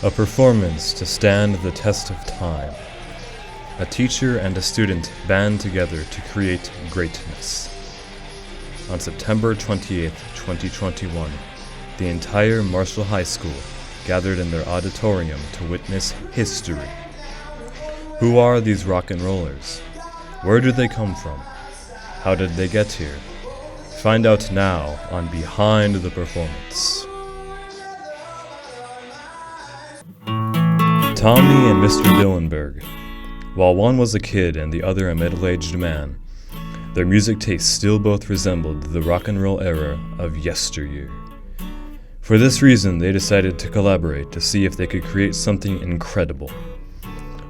A performance to stand the test of time. A teacher and a student band together to create greatness. On September 28th, 2021, the entire Marshall High School gathered in their auditorium to witness history. Who are these rock and rollers? Where did they come from? How did they get here? Find out now on Behind the Performance. Tommy and Mr. Dillenberg. While one was a kid and the other a middle-aged man, their music tastes still both resembled the rock and roll era of yesteryear. For this reason, they decided to collaborate to see if they could create something incredible.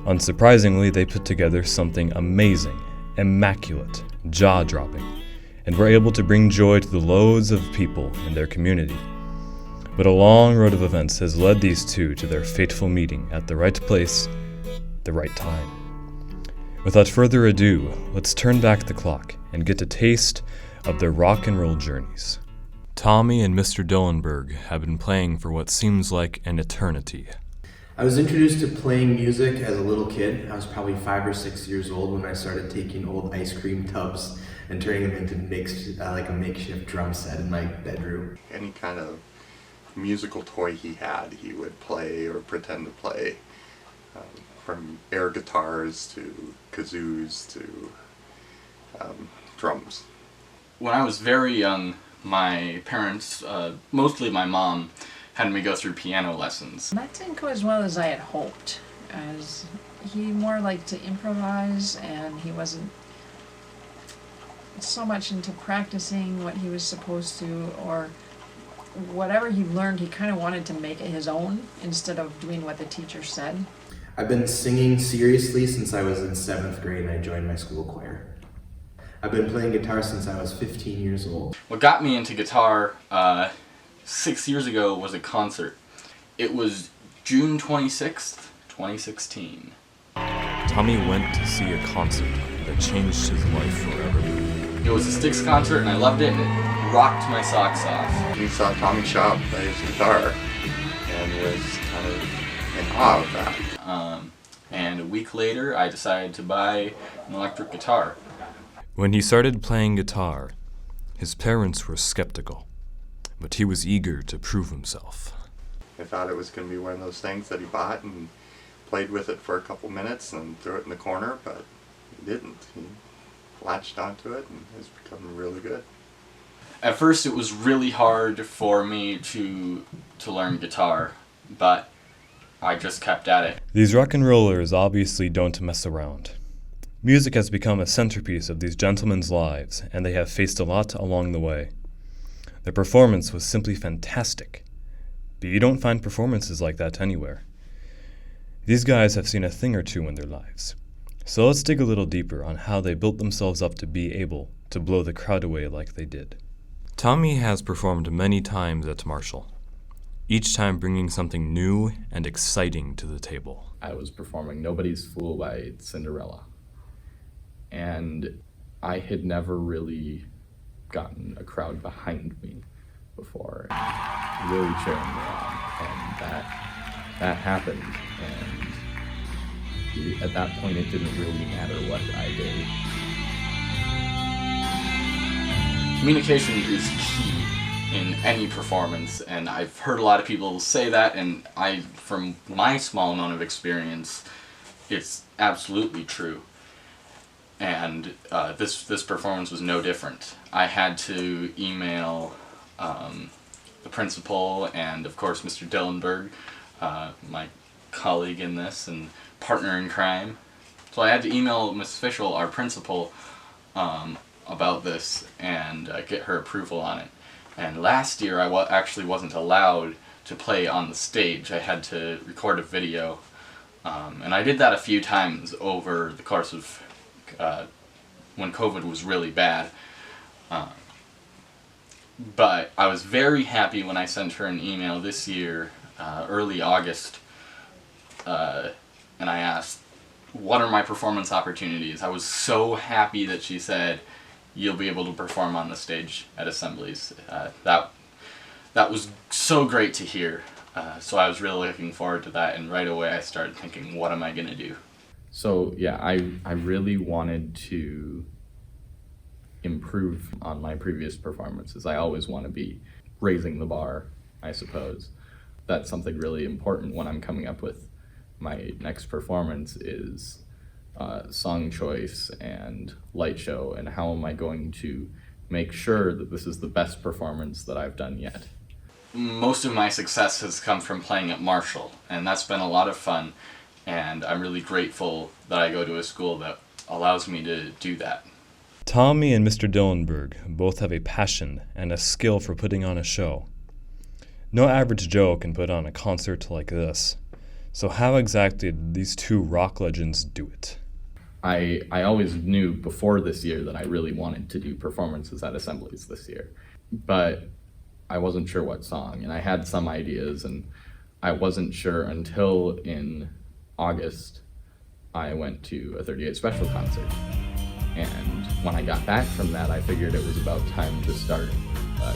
Unsurprisingly, they put together something amazing, immaculate, jaw-dropping, and were able to bring joy to the loads of people in their community. But a long road of events has led these two to their fateful meeting at the right place, the right time. Without further ado, let's turn back the clock and get a taste of their rock and roll journeys. Tommy and Mr. Dillenberg have been playing for what seems like an eternity. I was introduced to playing music as a little kid. I was probably 5 or 6 years old when I started taking old ice cream tubs and turning them into like a makeshift drum set in my bedroom. Any kind of musical toy he had, he would play or pretend to play. From air guitars to kazoos to drums. When I was very young, my parents, mostly my mom, had me go through piano lessons. That didn't go as well as I had hoped, as he more liked to improvise and he wasn't so much into practicing what he was supposed to, or whatever he learned, he kind of wanted to make it his own instead of doing what the teacher said. I've been singing seriously since I was in 7th grade and I joined my school choir. I've been playing guitar since I was 15 years old. What got me into guitar 6 years ago was a concert. It was June 26th, 2016. Tommy went to see a concert that changed his life forever. It was a Styx concert and I loved it and it rocked my socks off. He saw Tommy Shaw play his guitar and was kind of in awe of that. And a week later, I decided to buy an electric guitar. When he started playing guitar, his parents were skeptical, but he was eager to prove himself. I thought it was going to be one of those things that he bought and played with it for a couple minutes and threw it in the corner, but he didn't. He latched onto it and has become really good. At first, it was really hard for me to learn guitar, but I just kept at it. These rock and rollers obviously don't mess around. Music has become a centerpiece of these gentlemen's lives, and they have faced a lot along the way. Their performance was simply fantastic, but you don't find performances like that anywhere. These guys have seen a thing or two in their lives, so let's dig a little deeper on how they built themselves up to be able to blow the crowd away like they did. Tommy has performed many times at Marshall, each time bringing something new and exciting to the table. I was performing Nobody's Fool by Cinderella, and I had never really gotten a crowd behind me before, really cheering me on, and that happened, and at that point it didn't really matter what I did. Communication is key in any performance, and I've heard a lot of people say that, and from my small amount of experience, it's absolutely true. And this performance was no different. I had to email the principal and, of course, Mr. Dillenberg, my colleague in this and partner in crime. So I had to email Miss Fischel, our principal, about this and get her approval on it. And last year I actually wasn't allowed to play on the stage. I had to record a video, and I did that a few times over the course of when COVID was really bad. But I was very happy when I sent her an email this year, early August, and I asked, what are my performance opportunities? I was so happy that she said, you'll be able to perform on the stage at assemblies. That was so great to hear. So I was really looking forward to that, and right away I started thinking, what am I going to do? So yeah, I really wanted to improve on my previous performances. I always want to be raising the bar, I suppose. That's something really important when I'm coming up with my next performance is song choice and light show, and how am I going to make sure that this is the best performance that I've done yet. Most of my success has come from playing at Marshall, and that's been a lot of fun, and I'm really grateful that I go to a school that allows me to do that. Tommy and Mr. Dillenberg both have a passion and a skill for putting on a show. No average Joe can put on a concert like this. So how exactly did these two rock legends do it? I always knew before this year that I really wanted to do performances at assemblies this year, but I wasn't sure what song, and I had some ideas, and I wasn't sure until in August I went to a 38 Special concert. And when I got back from that, I figured it was about time to start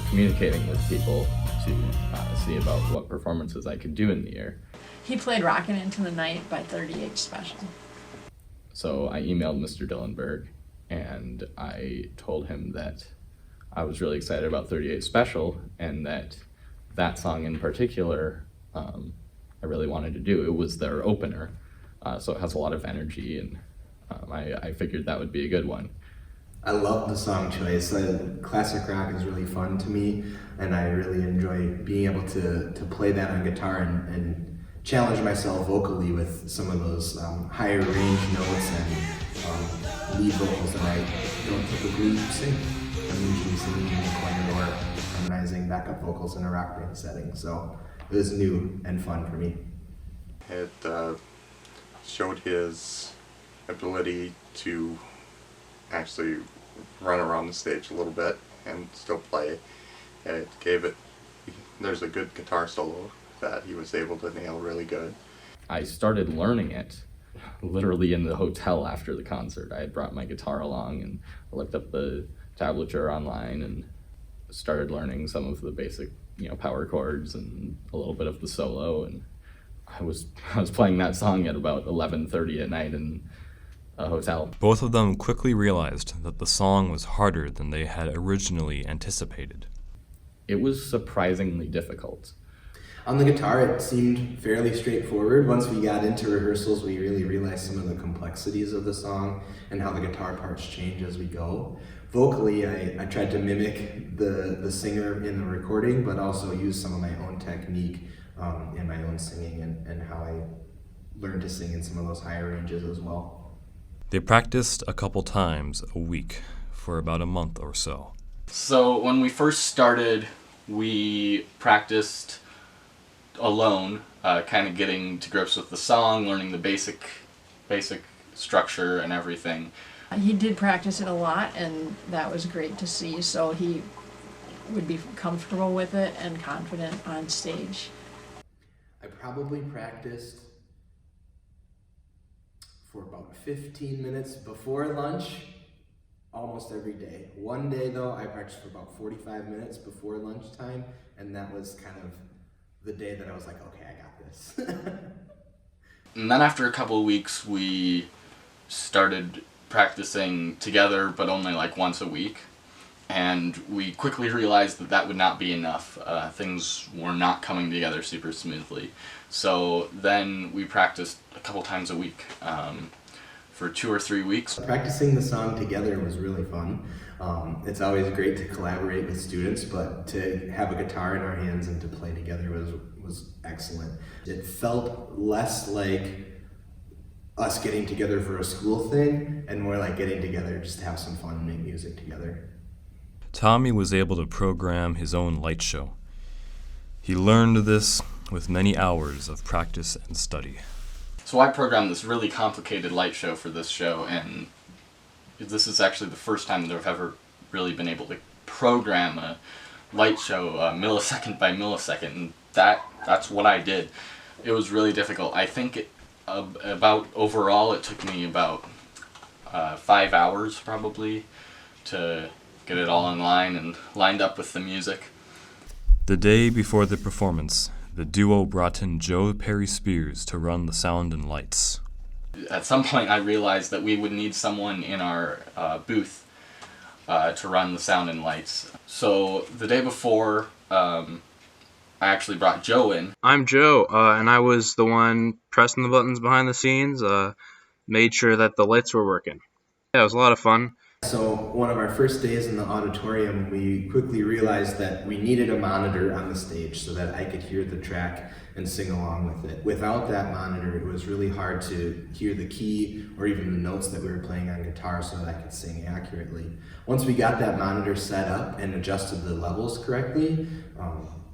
communicating with people to see about what performances I could do in the year. He played Rockin' Into the Night by 38 Special. So I emailed Mr. Dillenberg, and I told him that I was really excited about 38 Special, and that song in particular I really wanted to do. It was their opener, so it has a lot of energy, and I figured that would be a good one. I love the song choice. Classic rock is really fun to me, and I really enjoy being able to play that on guitar and challenge myself vocally with some of those higher range notes and lead vocals that I don't typically sing. I'm usually singing in the corner or harmonizing backup vocals in a rock band setting, so it was new and fun for me. It showed his ability to actually run around the stage a little bit and still play. It gave it, there's a good guitar solo that he was able to nail really good. I started learning it literally in the hotel after the concert. I had brought my guitar along, and I looked up the tablature online and started learning some of the basic, power chords and a little bit of the solo, and I was playing that song at about 11:30 at night in a hotel. Both of them quickly realized that the song was harder than they had originally anticipated. It was surprisingly difficult. On the guitar, it seemed fairly straightforward. Once we got into rehearsals, we really realized some of the complexities of the song and how the guitar parts change as we go. Vocally, I tried to mimic the singer in the recording, but also use some of my own technique in my own singing and how I learned to sing in some of those higher ranges as well. They practiced a couple times a week for about a month or so. So when we first started, we practiced alone, kind of getting to grips with the song, learning the basic structure and everything. He did practice it a lot, and that was great to see, so he would be comfortable with it and confident on stage. I probably practiced for about 15 minutes before lunch almost every day. One day though, I practiced for about 45 minutes before lunchtime, and that was kind of the day that I was like, okay, I got this. And then after a couple of weeks, we started practicing together, but only like once a week. And we quickly realized that would not be enough. Things were not coming together super smoothly. So then we practiced a couple times a week for 2 or 3 weeks. Practicing the song together was really fun. It's always great to collaborate with students, but to have a guitar in our hands and to play together was excellent. It felt less like us getting together for a school thing and more like getting together just to have some fun and make music together. Tommy was able to program his own light show. He learned this with many hours of practice and study. So I programmed this really complicated light show for this show, and this is actually the first time that I've ever really been able to program a light show millisecond by millisecond, and that's what I did. It was really difficult. I think overall it took me about 5 hours probably to get it all in line and lined up with the music. The day before the performance, the duo brought in Joe Perry Spears to run the sound and lights. At some point I realized that we would need someone in our booth to run the sound and lights. So the day before, I actually brought Joe in. I'm Joe, and I was the one pressing the buttons behind the scenes, made sure that the lights were working. Yeah, it was a lot of fun. So one of our first days in the auditorium, we quickly realized that we needed a monitor on the stage so that I could hear the track and sing along with it. Without that monitor, it was really hard to hear the key or even the notes that we were playing on guitar so that I could sing accurately. Once we got that monitor set up and adjusted the levels correctly,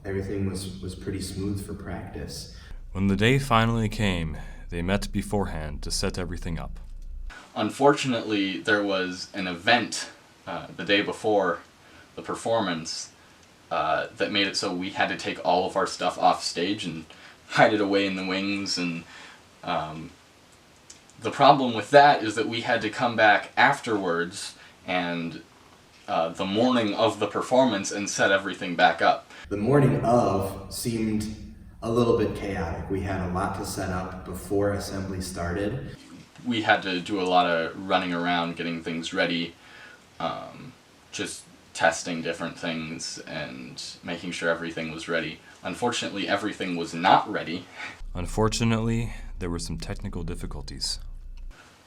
everything was pretty smooth for practice. When the day finally came, they met beforehand to set everything up. Unfortunately, there was an event the day before the performance that made it so we had to take all of our stuff off stage and hide it away in the wings. And the problem with that is that we had to come back afterwards and the morning of the performance and set everything back up. The morning of seemed a little bit chaotic. We had a lot to set up before assembly started. We had to do a lot of running around, getting things ready, just testing different things and making sure everything was ready. Unfortunately, everything was not ready. Unfortunately, there were some technical difficulties.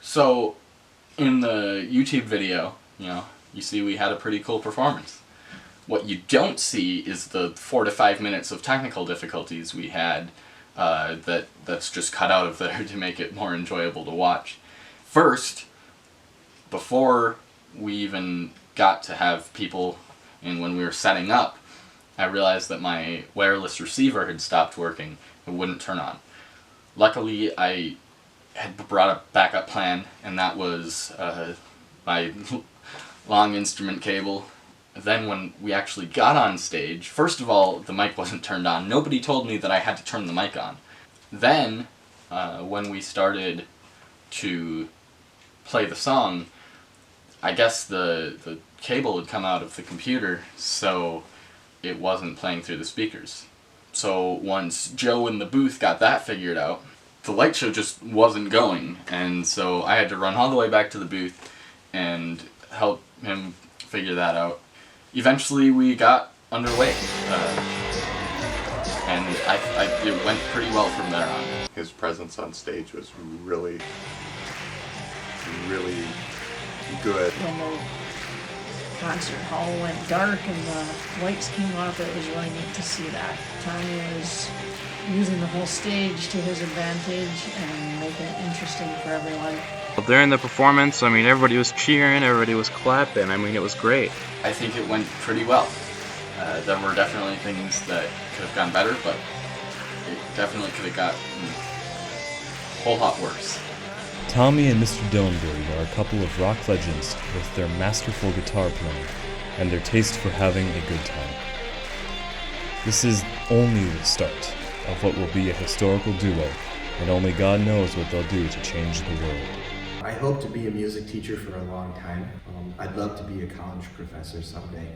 So, in the YouTube video, you see we had a pretty cool performance. What you don't see is the 4 to 5 minutes of technical difficulties we had that's just cut out of there to make it more enjoyable to watch. First, before we even got to have people in when we were setting up, I realized that my wireless receiver had stopped working. It wouldn't turn on. Luckily, I had brought a backup plan, and that was my long instrument cable. Then when we actually got on stage, first of all, the mic wasn't turned on. Nobody told me that I had to turn the mic on. Then, when we started to play the song, I guess the cable had come out of the computer, so it wasn't playing through the speakers. So once Joe in the booth got that figured out, the light show just wasn't going, and so I had to run all the way back to the booth and help him figure that out. Eventually we got underway, and it went pretty well from there on. His presence on stage was really, really good. When the concert hall went dark and the lights came off, it was really neat to see that. Tommy was using the whole stage to his advantage and making it interesting for everyone. During the performance, everybody was cheering, everybody was clapping. It was great. I think it went pretty well. There were definitely things that could have gone better, but it definitely could have gotten a whole lot worse. Tommy and Mr. Dillenberg are a couple of rock legends with their masterful guitar playing and their taste for having a good time. This is only the start of what will be a historical duo, and only God knows what they'll do to change the world. I hope to be a music teacher for a long time. I'd love to be a college professor someday.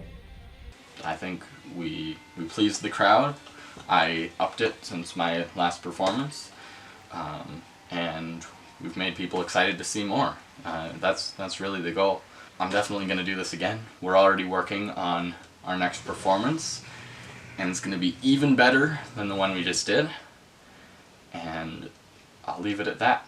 I think we pleased the crowd. I upped it since my last performance, and we've made people excited to see more. That's really the goal. I'm definitely going to do this again. We're already working on our next performance, and it's going to be even better than the one we just did, and I'll leave it at that.